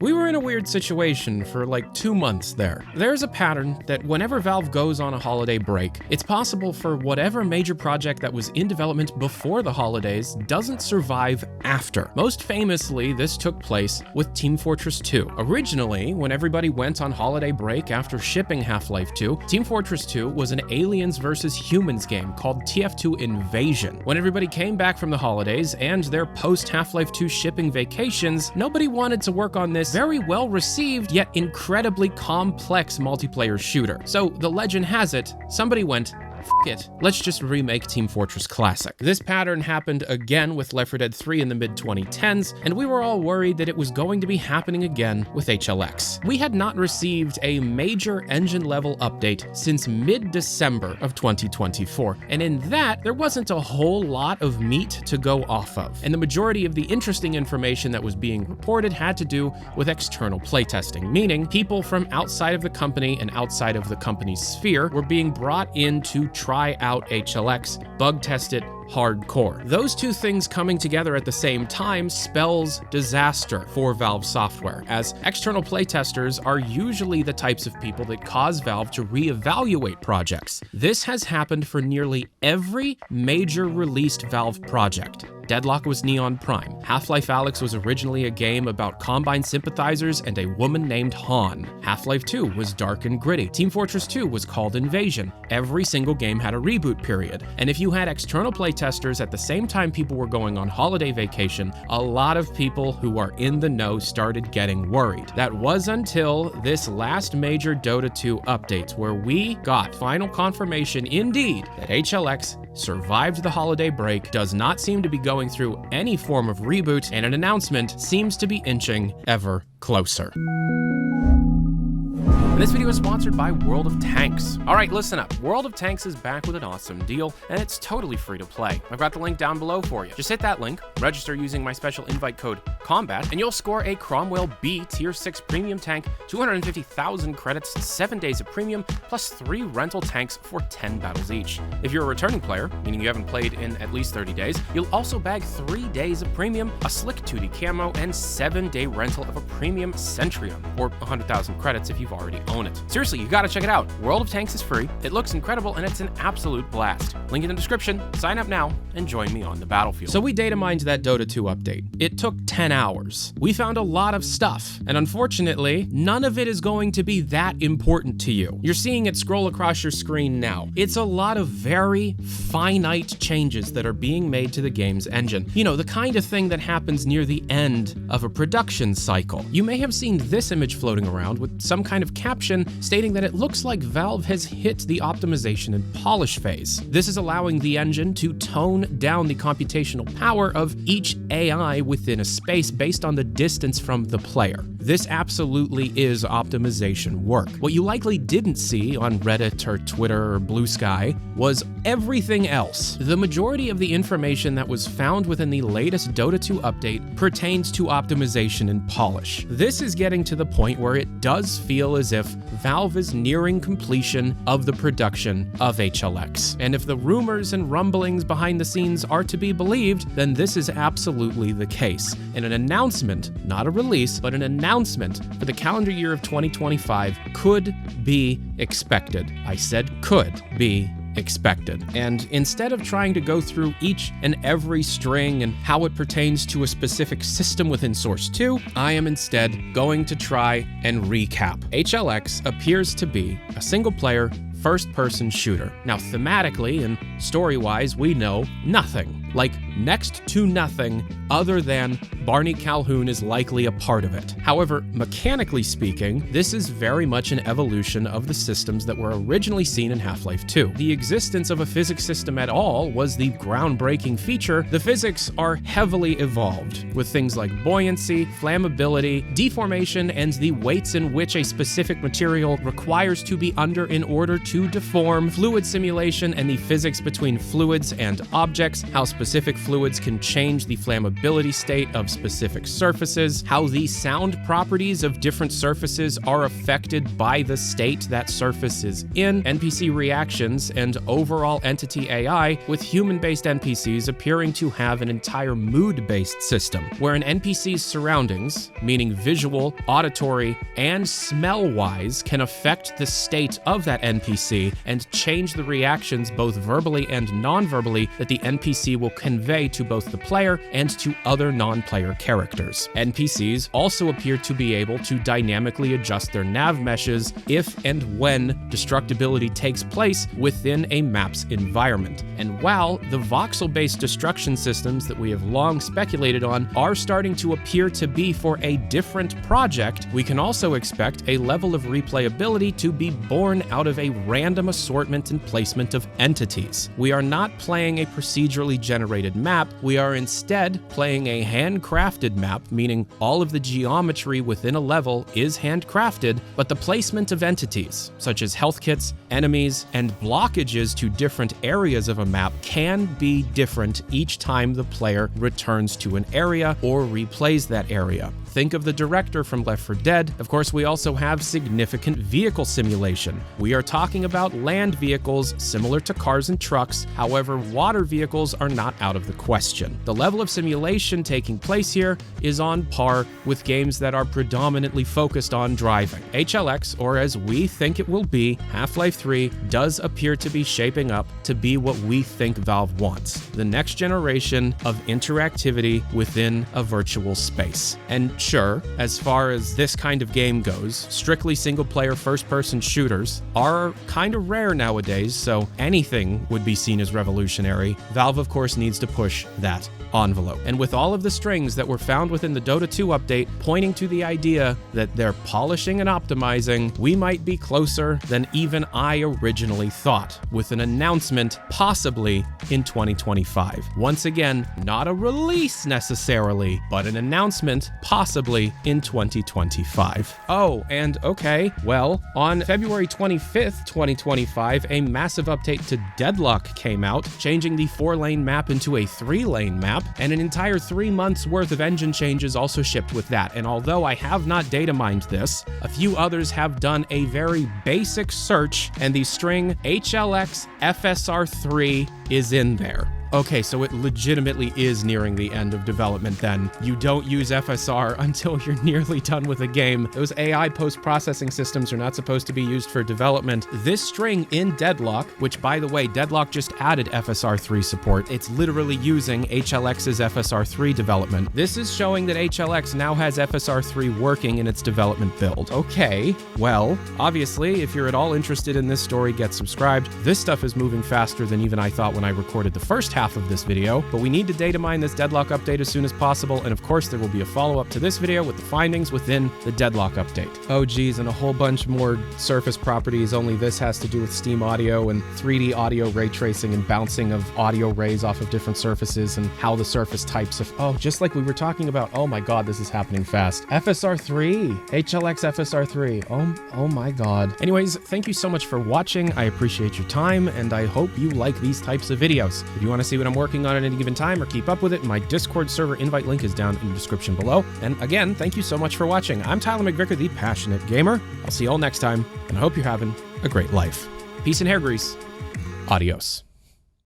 We were in a weird situation for like 2 months there. There's a pattern that whenever Valve goes on a holiday break, it's possible for whatever major project that was in development before the holidays doesn't survive after. Most famously, this took place with Team Fortress 2. Originally, when everybody went on holiday break after shipping Half-Life 2, Team Fortress 2 was an aliens versus humans game called TF2 Invasion. When everybody came back from the holidays and their post-Half-Life 2 shipping vacations, nobody wanted to work on this very well-received yet incredibly complex multiplayer shooter. So the legend has it, somebody went, "F it, let's just remake Team Fortress Classic." This pattern happened again with Left 4 Dead 3 in the mid-2010s, and we were all worried that it was going to be happening again with HLX. We had not received a major engine-level update since mid-December of 2024, and in that, there wasn't a whole lot of meat to go off of, and the majority of the interesting information that was being reported had to do with external playtesting, meaning people from outside of the company and outside of the company's sphere were being brought in to try out HLX, bug test it, hardcore. Those two things coming together at the same time spells disaster for Valve software, as external playtesters are usually the types of people that cause Valve to reevaluate projects. This has happened for nearly every major released Valve project. Deadlock was Neon Prime. Half-Life Alyx was originally a game about Combine sympathizers and a woman named Han. Half-Life 2 was dark and gritty. Team Fortress 2 was called Invasion. Every single game had a reboot period. And if you had external playtesters at the same time people were going on holiday vacation, a lot of people who are in the know started getting worried. That was until this last major Dota 2 update, where we got final confirmation indeed that HLX survived the holiday break, does not seem to be going through any form of reboot, and an announcement seems to be inching ever closer. This video is sponsored by World of Tanks. All right, listen up. World of Tanks is back with an awesome deal, and it's totally free to play. I've got the link down below for you. Just hit that link, register using my special invite code COMBAT, and you'll score a Cromwell B Tier 6 premium tank, 250,000 credits, 7 days of premium, plus 3 rental tanks for 10 battles each. If you're a returning player, meaning you haven't played in at least 30 days, you'll also bag 3 days of premium, a slick 2D camo, and 7-day rental of a premium Centrium, or 100,000 credits if you've already own it. Seriously, you gotta check it out. World of Tanks is free, it looks incredible, and it's an absolute blast. Link in the description, sign up now, and join me on the battlefield. So we data mined that Dota 2 update. It took 10 hours. We found a lot of stuff, and unfortunately, none of it is going to be that important to you. You're seeing it scroll across your screen now. It's a lot of very finite changes that are being made to the game's engine. You know, the kind of thing that happens near the end of a production cycle. You may have seen this image floating around with some kind of caption stating that it looks like Valve has hit the optimization and polish phase. This is allowing the engine to tone down the computational power of each AI within a space based on the distance from the player. This absolutely is optimization work. What you likely didn't see on Reddit or Twitter or Blue Sky was everything else. The majority of the information that was found within the latest Dota 2 update pertains to optimization and polish. This is getting to the point where it does feel as if Valve is nearing completion of the production of HLX. And if the rumors and rumblings behind the scenes are to be believed, then this is absolutely the case. And an announcement, not a release, but an announcement for the calendar year of 2025 could be expected. I said could be expected. And instead of trying to go through each and every string and how it pertains to a specific system within Source 2, I am instead going to try and recap. HLX appears to be a single-player, first-person shooter. Now, thematically and story-wise, we know nothing. Like, next to nothing other than Barney Calhoun is likely a part of it. However, mechanically speaking, this is very much an evolution of the systems that were originally seen in Half-Life 2. The existence of a physics system at all was the groundbreaking feature. The physics are heavily evolved, with things like buoyancy, flammability, deformation, and the weights in which a specific material requires to be under in order to deform, fluid simulation, and the physics between fluids and objects, how specific fluids can change the flammability state of specific surfaces, how the sound properties of different surfaces are affected by the state that surface is in, NPC reactions, and overall entity AI, with human-based NPCs appearing to have an entire mood-based system, where an NPC's surroundings, meaning visual, auditory, and smell-wise, can affect the state of that NPC and change the reactions both verbally and non-verbally that the NPC will convey to both the player and to other non-player characters. NPCs also appear to be able to dynamically adjust their nav meshes if and when destructibility takes place within a map's environment. And while the voxel-based destruction systems that we have long speculated on are starting to appear to be for a different project, we can also expect a level of replayability to be born out of a random assortment and placement of entities. We are not playing a procedurally generated map, we are instead playing a handcrafted map, meaning all of the geometry within a level is handcrafted, but the placement of entities, such as health kits, enemies, and blockages to different areas of a map can be different each time the player returns to an area or replays that area. Think of the director from Left 4 Dead. Of course, we also have significant vehicle simulation. We are talking about land vehicles similar to cars and trucks. However, water vehicles are not out of the question. The level of simulation taking place here is on par with games that are predominantly focused on driving. HLX, or as we think it will be, Half-Life 3 does appear to be shaping up to be what we think Valve wants: the next generation of interactivity within a virtual space. And sure, as far as this kind of game goes, strictly single-player first-person shooters are kind of rare nowadays, so anything would be seen as revolutionary. Valve, of course, needs to push that envelope. And with all of the strings that were found within the Dota 2 update pointing to the idea that they're polishing and optimizing, we might be closer than even I originally thought, with an announcement possibly in 2025. Once again, not a release necessarily, but an announcement possibly in 2025. Oh, and okay, well, on February 25th, 2025, a massive update to Deadlock came out, changing the 4-lane map into a 3-lane map, and an entire 3 months worth of engine changes also shipped with that. And although I have not data mined this, a few others have done a very basic search, and the string HLX FSR3 is in there. Okay, so it legitimately is nearing the end of development then. You don't use FSR until you're nearly done with a game. Those AI post-processing systems are not supposed to be used for development. This string in Deadlock, which by the way, Deadlock just added FSR3 support. It's literally using HLX's FSR3 development. This is showing that HLX now has FSR3 working in its development build. Okay, well, obviously, if you're at all interested in this story, get subscribed. This stuff is moving faster than even I thought when I recorded the first half of this video, but we need to data mine this Deadlock update as soon as possible, and of course there will be a follow-up to this video with the findings within the Deadlock update. Oh geez, and a whole bunch more surface properties, only this has to do with Steam Audio and 3D audio ray tracing and bouncing of audio rays off of different surfaces and how the surface types of, oh, just like we were talking about, oh my god, this is happening fast. FSR3, HLX FSR3, oh my god. Anyways, thank you so much for watching, I appreciate your time, and I hope you like these types of videos. If you want to see what I'm working on at any given time or keep up with it, my Discord server invite link is down in the description below. And again, thank you so much for watching. I'm Tyler McVicker, the Passionate Gamer. I'll see you all next time, and I hope you're having a great life. Peace and hair grease. Adios.